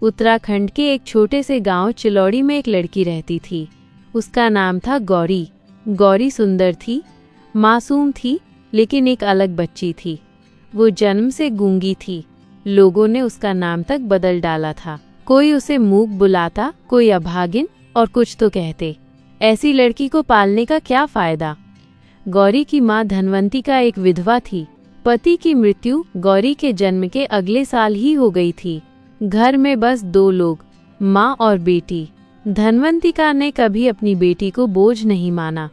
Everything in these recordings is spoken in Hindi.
उत्तराखंड के एक छोटे से गांव चिलौड़ी में एक लड़की रहती थी। उसका नाम था गौरी। गौरी सुंदर थी, मासूम थी, लेकिन एक अलग बच्ची थी। वो जन्म से गूंगी थी। लोगों ने उसका नाम तक बदल डाला था। कोई उसे मूक बुलाता, कोई अभागिन और कुछ तो कहते। ऐसी लड़की को पालने का क्या फायदा। गौरी की माँ धनवंती का एक विधवा थी। पति की मृत्यु गौरी के जन्म के अगले साल ही हो गई थी। घर में बस 2 लोग, माँ और बेटी। धनवंतिका ने कभी अपनी बेटी को बोझ नहीं माना।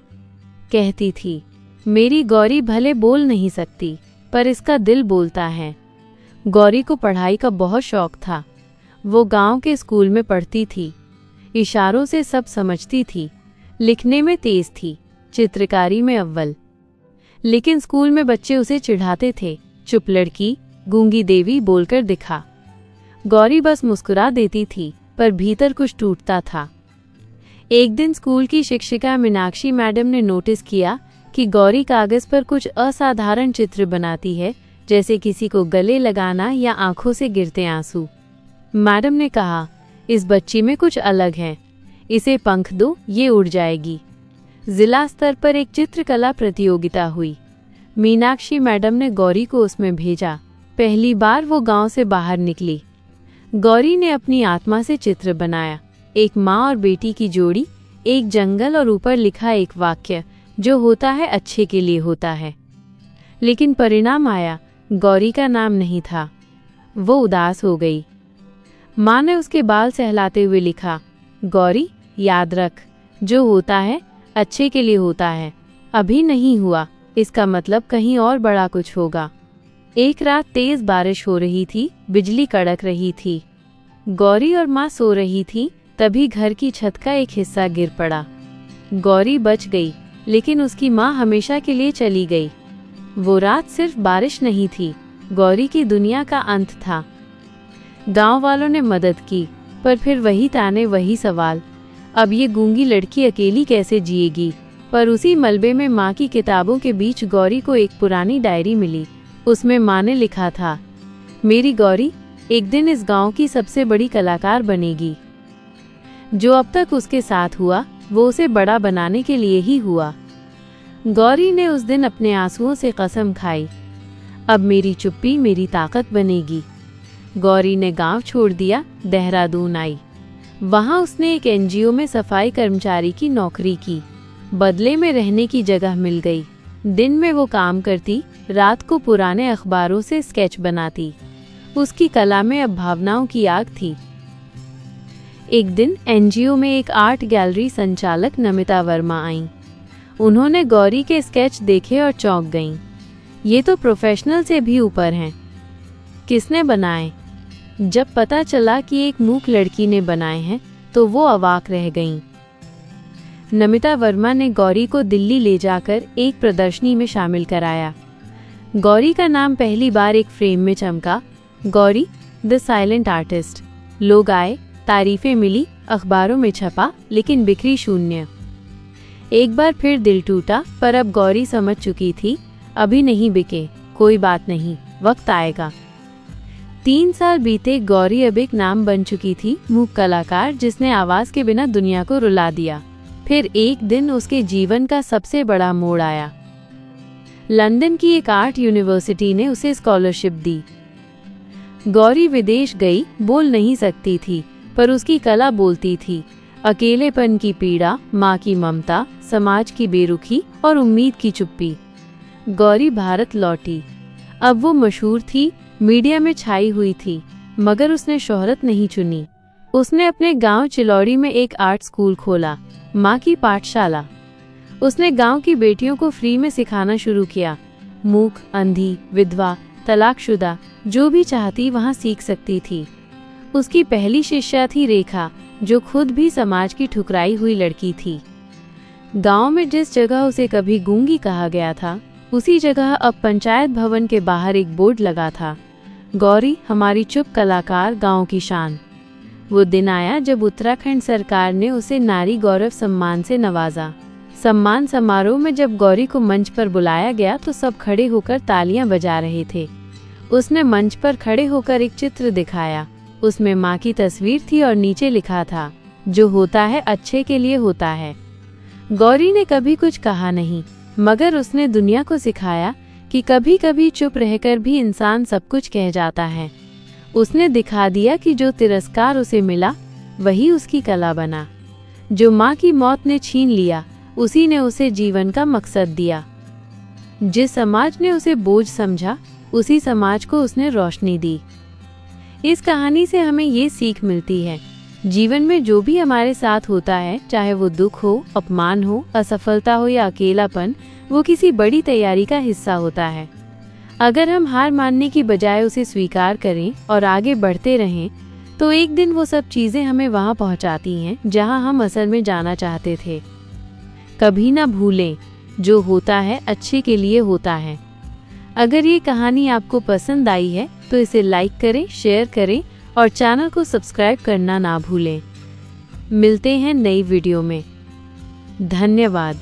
कहती थी, मेरी गौरी भले बोल नहीं सकती, पर इसका दिल बोलता है। गौरी को पढ़ाई का बहुत शौक था। वो गांव के स्कूल में पढ़ती थी। इशारों से सब समझती थी। लिखने में तेज थी, चित्रकारी में अव्वल। लेकिन स्कूल में बच्चे उसे चिढ़ाते थे, चुप लड़की, गूंगी देवी बोलकर दिखा। गौरी बस मुस्कुरा देती थी, पर भीतर कुछ टूटता था। एक दिन स्कूल की शिक्षिका मीनाक्षी मैडम ने नोटिस किया कि गौरी कागज पर कुछ असाधारण चित्र बनाती है, जैसे किसी को गले लगाना या आंखों से गिरते आंसू। मैडम ने कहा, इस बच्ची में कुछ अलग है, इसे पंख दो, ये उड़ जाएगी। जिला स्तर पर एक चित्रकला प्रतियोगिता हुई। मीनाक्षी मैडम ने गौरी को उसमें भेजा। पहली बार वो गांव से बाहर निकली। गौरी ने अपनी आत्मा से चित्र बनाया। एक माँ और बेटी की जोड़ी, एक जंगल और ऊपर लिखा एक वाक्य, जो होता है अच्छे के लिए होता है। लेकिन परिणाम आया, गौरी का नाम नहीं था। वो उदास हो गई। माँ ने उसके बाल सहलाते हुए लिखा, गौरी याद रख, जो होता है अच्छे के लिए होता है। अभी नहीं हुआ, इसका मतलब कहीं और बड़ा कुछ होगा। एक रात तेज बारिश हो रही थी, बिजली कड़क रही थी। गौरी और माँ सो रही थी, तभी घर की छत का एक हिस्सा गिर पड़ा। गौरी बच गई, लेकिन उसकी माँ हमेशा के लिए चली गई। वो रात सिर्फ बारिश नहीं थी, गौरी की दुनिया का अंत था। गांव वालों ने मदद की, पर फिर वही ताने, वही सवाल। अब ये गूंगी लड़की अकेली कैसे जिएगी। पर उसी मलबे में माँ की किताबों के बीच गौरी को एक पुरानी डायरी मिली। उसमें माँ ने लिखा था, मेरी गौरी एक दिन इस गांव की सबसे बड़ी कलाकार बनेगी। जो अब तक उसके साथ हुआ, वो उसे बड़ा बनाने के लिए ही हुआ। गौरी ने उस दिन अपने आंसुओं से कसम खाई, अब मेरी चुप्पी मेरी ताकत बनेगी। गौरी ने गांव छोड़ दिया, देहरादून आई। वहां उसने एक एनजीओ में सफाई कर्मचारी की नौकरी की। बदले में रहने की जगह मिल गई। दिन में वो काम करती, रात को पुराने अखबारों से स्केच बनाती। उसकी कला में अब भावनाओं की आग थी। एक दिन एनजीओ में एक आर्ट गैलरी संचालक नमिता वर्मा आईं। उन्होंने गौरी के स्केच देखे और चौंक गईं। ये तो प्रोफेशनल से भी ऊपर हैं। किसने बनाए? जब पता चला कि एक मूक लड़की ने बनाए हैं, तो वो अवाक रह गईं। नमिता वर्मा ने गौरी को दिल्ली ले जाकर एक प्रदर्शनी में शामिल कराया। गौरी का नाम पहली बार एक फ्रेम में चमका, गौरी द साइलेंट आर्टिस्ट। लोग आए, तारीफें मिली, अखबारों में छपा, लेकिन बिक्री शून्य। एक बार फिर दिल टूटा, पर अब गौरी समझ चुकी थी, अभी नहीं बिके, कोई बात नहीं, वक्त आएगा। 3 साल बीते, गौरी अब एक नाम बन चुकी थी, मूक कलाकार जिसने आवाज के बिना दुनिया को रुला दिया। फिर एक दिन उसके जीवन का सबसे बड़ा मोड़ आया। लंदन की एक आर्ट यूनिवर्सिटी ने उसे स्कॉलरशिप दी। गौरी विदेश गई, बोल नहीं सकती थी, पर उसकी कला बोलती थी। अकेलेपन की पीड़ा, माँ की ममता, समाज की बेरुखी और उम्मीद की चुप्पी। गौरी भारत लौटी। अब वो मशहूर थी, मीडिया में छाई हुई थी, मगर उसने शोहरत नहीं चुनी। उसने अपने गांव चिलौड़ी में एक आर्ट स्कूल खोला, माँ की पाठशाला। उसने गांव की बेटियों को फ्री में सिखाना शुरू किया। मूक, अंधी, विधवा, तलाकशुदा, जो भी चाहती वहां सीख सकती थी। उसकी पहली शिष्या थी रेखा, जो खुद भी समाज की ठुकराई हुई लड़की थी। गांव में जिस जगह उसे कभी गूंगी कहा गया था, उसी जगह अब पंचायत भवन के बाहर एक बोर्ड लगा था, गौरी हमारी चुप कलाकार, गांव की शान। वो दिन आया जब उत्तराखंड सरकार ने उसे नारी गौरव सम्मान से नवाजा। सम्मान समारोह में जब गौरी को मंच पर बुलाया गया तो सब खड़े होकर तालियां बजा रहे थे। उसने मंच पर खड़े होकर एक चित्र दिखाया, उसमें माँ की तस्वीर थी और नीचे लिखा था, जो होता है अच्छे के लिए होता है। गौरी ने कभी कुछ कहा नहीं, मगर उसने दुनिया को सिखाया कि कभी कभी चुप रहकर भी इंसान सब कुछ कह जाता है। उसने दिखा दिया कि जो तिरस्कार उसे मिला वही उसकी कला बना। जो माँ की मौत ने छीन लिया, उसी ने उसे जीवन का मकसद दिया। जिस समाज ने उसे बोझ समझा, उसी समाज को उसने रोशनी दी। इस कहानी से हमें ये सीख मिलती है, जीवन में जो भी हमारे साथ होता है, चाहे वो दुख हो, अपमान हो, असफलता हो या अकेलापन, वो किसी बड़ी तैयारी का हिस्सा होता है। अगर हम हार मानने की बजाय उसे स्वीकार करें और आगे बढ़ते रहें, तो एक दिन वो सब चीज़ें हमें वहाँ पहुँचाती हैं जहाँ हम असल में जाना चाहते थे। कभी ना भूलें, जो होता है अच्छे के लिए होता है। अगर ये कहानी आपको पसंद आई है तो इसे लाइक करें, शेयर करें और चैनल को सब्सक्राइब करना ना भूलें। मिलते हैं नई वीडियो में। धन्यवाद।